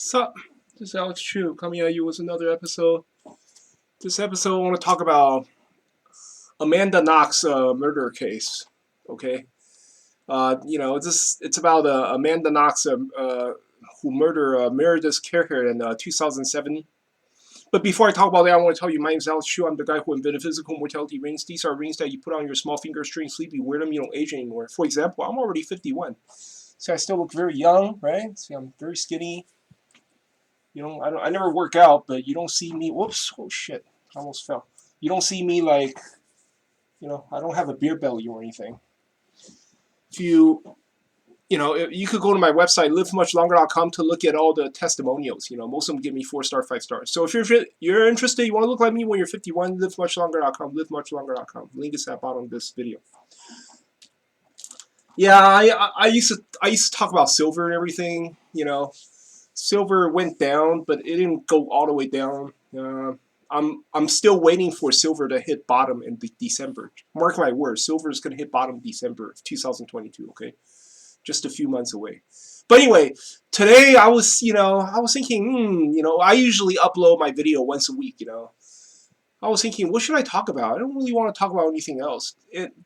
Sup? This is Alex Chu coming at you with another episode. This episode, I want to talk about Amanda Knox murder case. Okay, it's about Amanda Knox who murdered Meredith Kerr in 2007. But before I talk about that, I want to tell you my name is Alex Chu. I'm the guy who invented physical mortality rings. These are rings that you put on your small finger, string, sleep. You wear them, you don't age anymore. For example, I'm already 51, so I still look very young, right? See, I'm very skinny. I never work out, but you don't see me. Whoops! Oh shit! I almost fell. You don't see me like, I don't have a beer belly or anything. If you could go to my website livemuchlonger.com to look at all the testimonials. Most of them give me 4-star, 5 stars. So if you're interested, you want to look like me when you're 51, livemuchlonger.com, livemuchlonger.com. Link is at the bottom of this video. Yeah, I used to talk about silver and everything. Silver went down, but it didn't go all the way down. I'm still waiting for silver to hit bottom in December. Mark my words, silver is going to hit bottom December 2022. Okay, just a few months away. But anyway, today I was thinking, I usually upload my video once a week. I was thinking, what should I talk about? I don't really want to talk about anything else.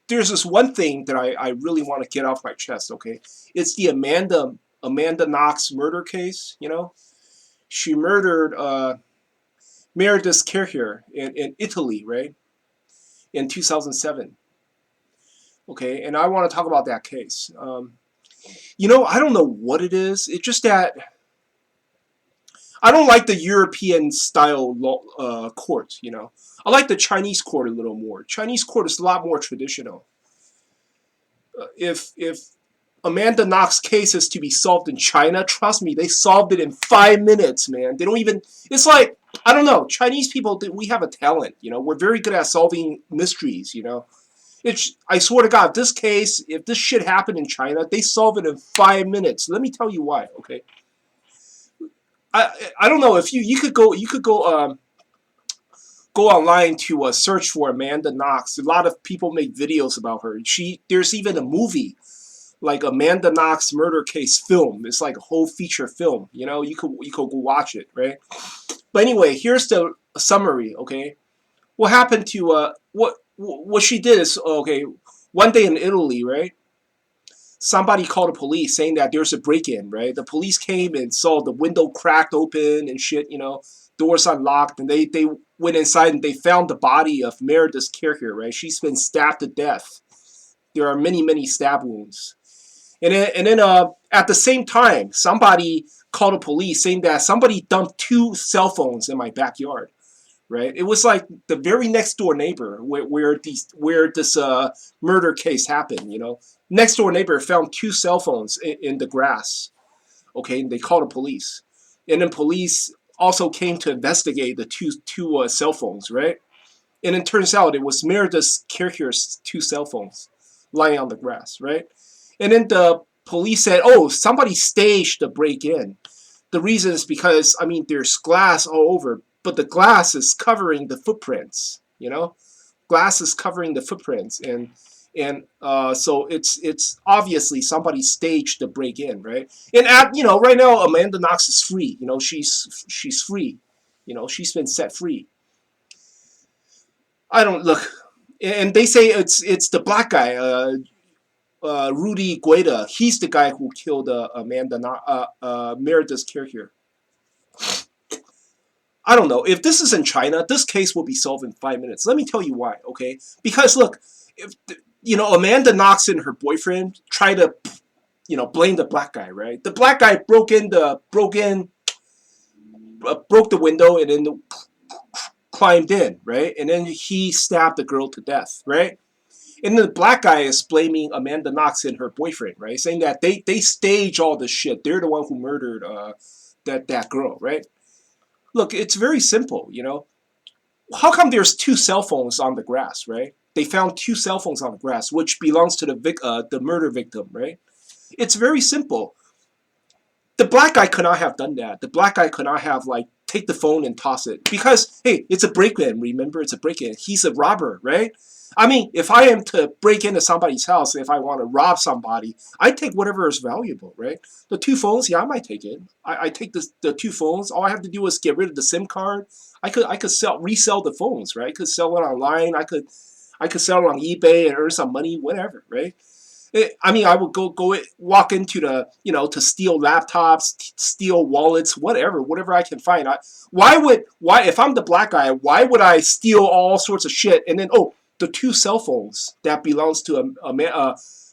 There's this one thing that I really want to get off my chest. Okay, it's the Amanda Knox murder case. She murdered Meredith Kerr in Italy, right, in 2007. Okay, and I want to talk about that case. I don't know what it is. It's just that I don't like the European style court. I like the Chinese court a little more. Chinese court is a lot more traditional. If Amanda Knox case is to be solved in China, trust me, they solved it in 5 minutes, man. They don't even, it's like, I don't know, Chinese people, we have a talent, we're very good at solving mysteries, I swear to God, this case, if this shit happened in China, they solve it in 5 minutes. Let me tell you why, okay? I don't know, if you could go online to search for Amanda Knox. A lot of people make videos about her. There's even a movie like Amanda Knox murder case film. It's like a whole feature film. You could go watch it, right? But anyway, here's the summary. Okay, what happened to what she did is, okay, one day in Italy, right? Somebody called the police saying that there's a break-in, right? The police came and saw the window cracked open and shit. Doors unlocked, and they went inside and they found the body of Meredith Kerr, right? She's been stabbed to death. There are many stab wounds. And then at the same time, somebody called the police saying that somebody dumped 2 cell phones in my backyard, right? It was like the very next door neighbor where this murder case happened. Next door neighbor found 2 cell phones in the grass. Okay, and they called the police, and then police also came to investigate the two cell phones, right? And it turns out it was Meredith Kerr's 2 cell phones lying on the grass, right? And then the police said, oh, somebody staged the break-in. The reason is because, there's glass all over, but the glass is covering the footprints, Glass is covering the footprints, and so it's obviously somebody staged the break-in, right? And right now, Amanda Knox is free. She's free. She's been set free. I don't look, and they say it's the black guy, Rudy Gueda. He's the guy who killed Meredith Kerr. I don't know. If this is in China, this case will be solved in 5 minutes. Let me tell you why, okay? Because look, if Amanda Knox and her boyfriend try to, blame the black guy, right? The black guy broke the window and then climbed in, right? And then he stabbed the girl to death, right? And then the black guy is blaming Amanda Knox and her boyfriend, right? Saying that they stage all this shit. They're the one who murdered that girl, right? Look, it's very simple, How come there's 2 cell phones on the grass, right? They found 2 cell phones on the grass, which belongs to the murder victim, right? It's very simple. The black guy could not have done that. The black guy could not have take the phone and toss it. Because, hey, it's a break-in, remember? It's a break-in. He's a robber, right? I mean, if I am to break into somebody's house, if I want to rob somebody, I take whatever is valuable, right? The 2 phones, yeah, I might take it. I take the 2 phones. All I have to do is get rid of the SIM card. I could resell the phones, right? I could sell it online. I could sell it on eBay and earn some money, whatever, right? I mean, I would walk into the, to steal laptops, steal wallets, whatever I can find. Why if I'm the black guy, why would I steal all sorts of shit and then the 2 cell phones that belongs to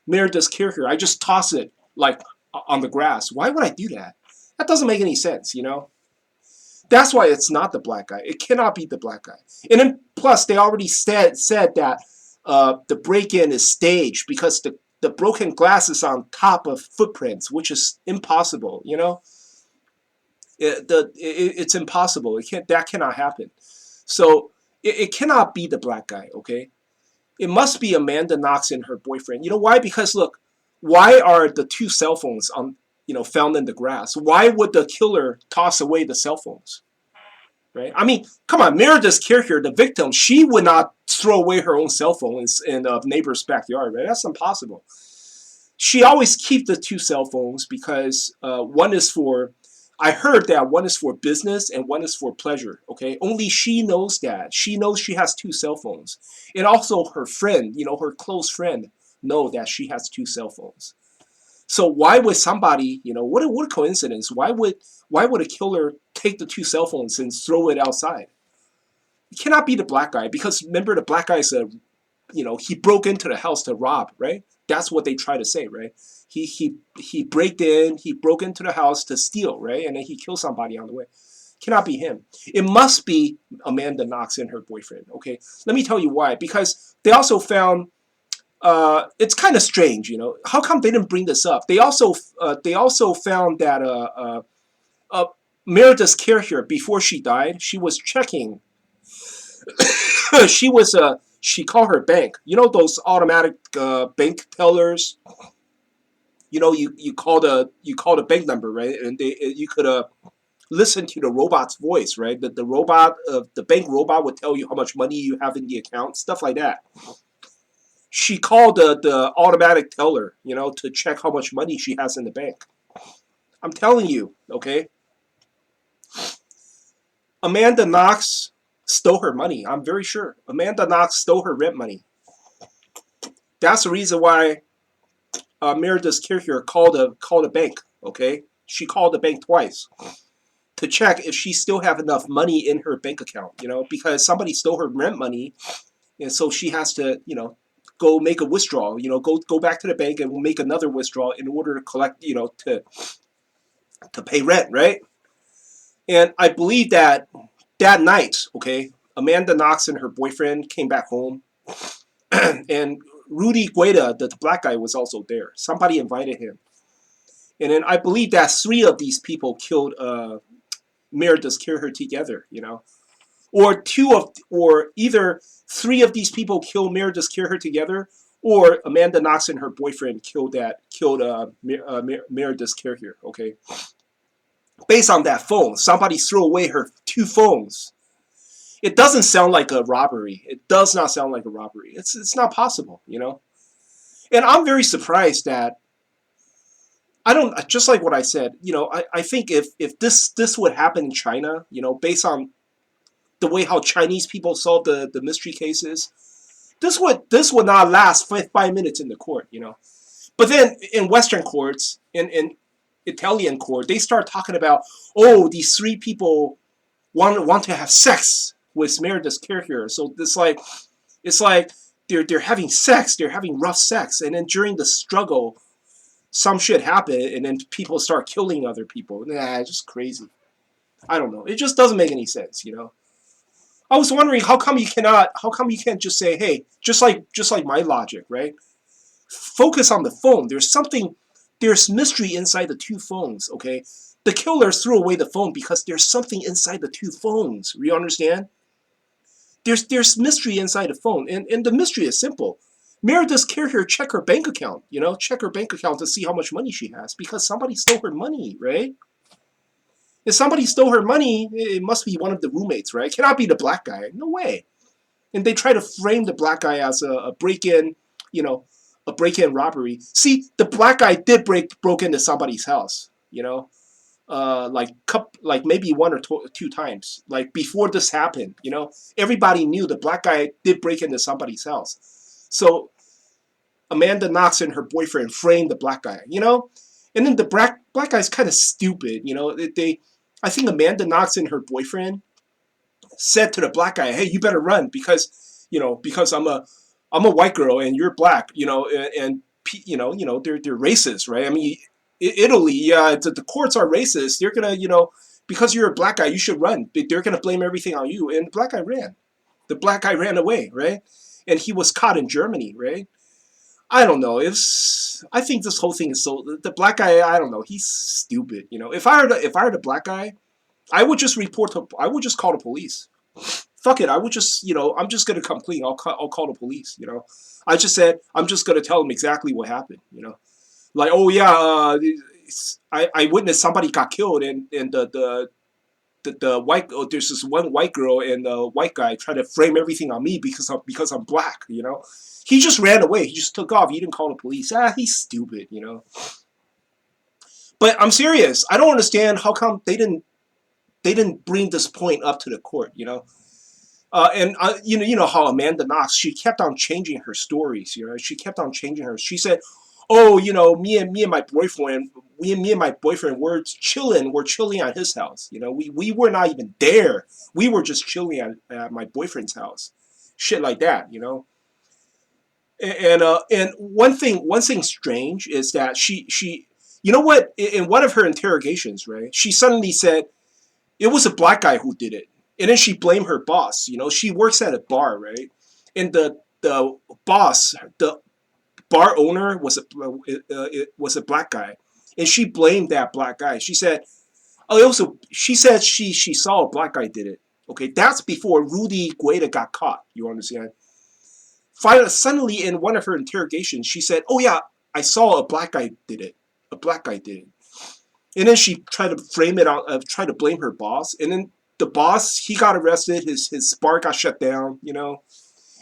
Meredith's character, I just toss it like on the grass. Why would I do that? That doesn't make any sense, That's why it's not the black guy. It cannot be the black guy. And then plus they already said that the break-in is staged because the broken glass is on top of footprints, which is impossible. It's impossible. That cannot happen. So it cannot be the black guy. Okay, it must be Amanda Knox and her boyfriend. You know why? Because look, why are the 2 cell phones found in the grass? Why would the killer toss away the cell phones? Right? I mean, come on, Meredith's character, the victim, she would not throw away her own cell phone in a neighbor's backyard, right? That's impossible. She always keeps the 2 cell phones because one is for, I heard that one is for business and one is for pleasure, okay? Only she knows that. She knows she has 2 cell phones. And also her friend, her close friend, know that she has 2 cell phones. So why would somebody, what a coincidence. Why would a killer take the 2 cell phones and throw it outside? It cannot be the black guy because remember the black guy is he broke into the house to rob, right? That's what they try to say, right? He broke into the house to steal, right? And then he killed somebody on the way. Cannot be him. It must be Amanda Knox and her boyfriend, okay? Let me tell you why. Because they also found, it's kind of strange, How come they didn't bring this up? They also found that Meredith's character, before she died, she was checking. She called her bank. Those automatic bank tellers. You call the bank number, right? And you could listen to the robot's voice, right? The bank robot would tell you how much money you have in the account, stuff like that. She called the automatic teller, to check how much money she has in the bank. I'm telling you, okay? Amanda Knox stole her money. I'm very sure. Amanda Knox stole her rent money. That's the reason why Meredith's character called a bank, okay? She called the bank twice to check if she still have enough money in her bank account, because somebody stole her rent money, and so she has to, go make a withdrawal, go back to the bank and make another withdrawal in order to collect, to pay rent, right? And I believe that night, okay, Amanda Knox and her boyfriend came back home, and Rudy Gueda, the black guy, was also there. Somebody invited him. And then I believe that 3 of these people killed Meredith's character together, or either 3 of these people killed Meredith's character together, or Amanda Knox and her boyfriend killed Meredith's character, okay? Based on that phone, somebody threw away her 2 phones. It doesn't sound like a robbery. It does not sound like a robbery. It's not possible, And I'm very surprised that just like what I said, I think if this would happen in China, based on the way how Chinese people solve the mystery cases, this would not last 5 minutes in the court, But then in Western courts, in Italian court, they start talking about, these 3 people want to have sex with Meredith's character. So it's like they're having sex, they're having rough sex, and then during the struggle, some shit happen, and then people start killing other people. It's just crazy. I don't know. It just doesn't make any sense, I was wondering how come you can't just say, hey, just like my logic, right? Focus on the phone. There's mystery inside the 2 phones, okay? The killer threw away the phone because there's something inside the 2 phones. You understand? There's mystery inside the phone, and the mystery is simple. Meredith's character check her bank account, check her bank account to see how much money she has because somebody stole her money, right? If somebody stole her money, it must be one of the roommates, right? It cannot be the black guy. No way. And they try to frame the black guy as a break-in, you know, a break-in robbery. See, the black guy did broke into somebody's house, like maybe one or two times, like before this happened. Everybody knew the black guy did break into somebody's house. So Amanda Knox and her boyfriend framed the black guy, and then the black guy's kind of stupid, I think Amanda Knox and her boyfriend said to the black guy, "Hey, you better run because I'm a white girl and you're black, and they're racist, right? I mean, Italy, yeah, the courts are racist. They're gonna, because you're a black guy, you should run. They're gonna blame everything on you." And the black guy ran. The black guy ran away, right? And he was caught in Germany, right? I don't know. I think this whole thing is the black guy. I don't know. He's stupid. If I were the black guy, I would just call the police. Fuck it. I would just, I'm just gonna come clean. I'll call the police. I just said I'm just gonna tell them exactly what happened. Like, oh yeah, I witnessed somebody got killed, and the white, there's this one white girl and the white guy tried to frame everything on me because I'm black. He just ran away. He just took off. He didn't call the police. He's stupid. But I'm serious. I don't understand how come they didn't bring this point up to the court. And you know how Amanda Knox, she kept on changing her stories. She kept on changing her. She said, "Oh, me and my boyfriend, we're chilling. We're chilling at his house. We were not even there. We were just chilling at my boyfriend's house. Shit like that. And one thing strange is that she you know what, in one of her interrogations, right, she suddenly said it was a black guy who did it, and then she blamed her boss. She works at a bar, right, and the boss, the bar owner, was a black guy, and she blamed that black guy. She said, she said she saw a black guy did it. Okay, that's before Rudy Gueda got caught. You understand? Finally, suddenly in one of her interrogations, she said, "Oh yeah, I saw a black guy did it. A black guy did it." And then she tried to frame it out, tried to blame her boss. And then the boss, he got arrested. His bar got shut down.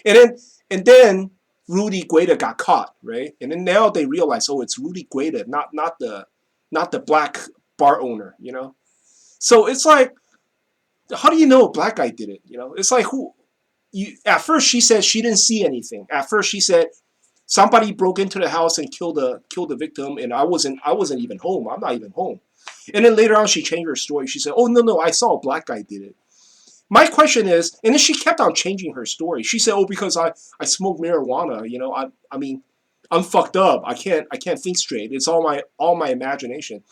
And then Rudy Gueda got caught, right? And then now they realize, oh, it's Rudy Gueda, not the black bar owner. So it's like, how do you know a black guy did it? It's like, who? At first she said she didn't see anything. At first she said somebody broke into the house and killed the victim, and I wasn't even home. I'm not even home. And then later on she changed her story. She said, "Oh no, I saw a black guy did it." My question is, and then she kept on changing her story. She said, "Oh, because I smoke marijuana. I mean, I'm fucked up. I can't think straight. It's all my imagination."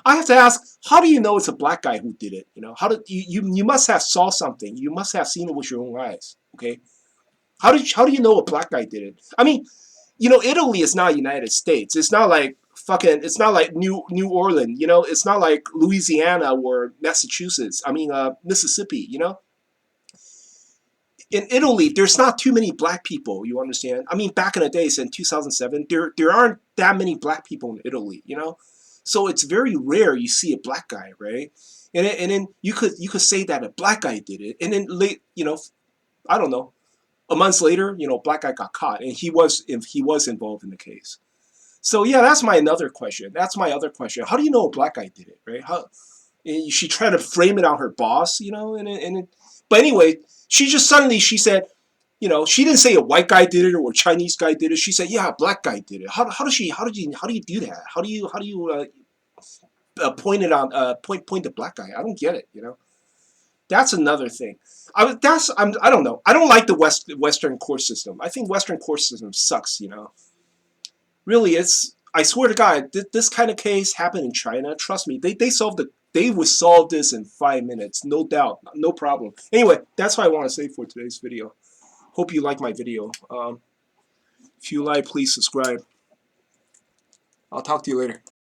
I have to ask, how do you know it's a black guy who did it? How did you must have saw something. You must have seen it with your own eyes. Okay, how do you know a black guy did it? I mean, Italy is not United States. It's not like it's not like New Orleans. It's not like Louisiana or Massachusetts. I mean, Mississippi. In Italy, there's not too many black people. You understand? I mean, back in the days in 2007, there aren't that many black people in Italy. So it's very rare you see a black guy, right? And then you could say that a black guy did it, and then I don't know, a month later, black guy got caught, and he was involved in the case. So yeah, that's my other question. How do you know a black guy did it, right? She tried to frame it on her boss, but anyway, she said, she didn't say a white guy did it or a Chinese guy did it. She said, yeah, a black guy did it. How do you do that? How do you point it on point the black guy? I don't get it. That's another thing. I don't know. I don't like the Western court system. I think Western court system sucks. Really, I swear to God, this kind of case happened in China. Trust me, they would solve this in 5 minutes, no doubt, no problem. Anyway, that's what I want to say for today's video. Hope you like my video. If you like, please subscribe. I'll talk to you later.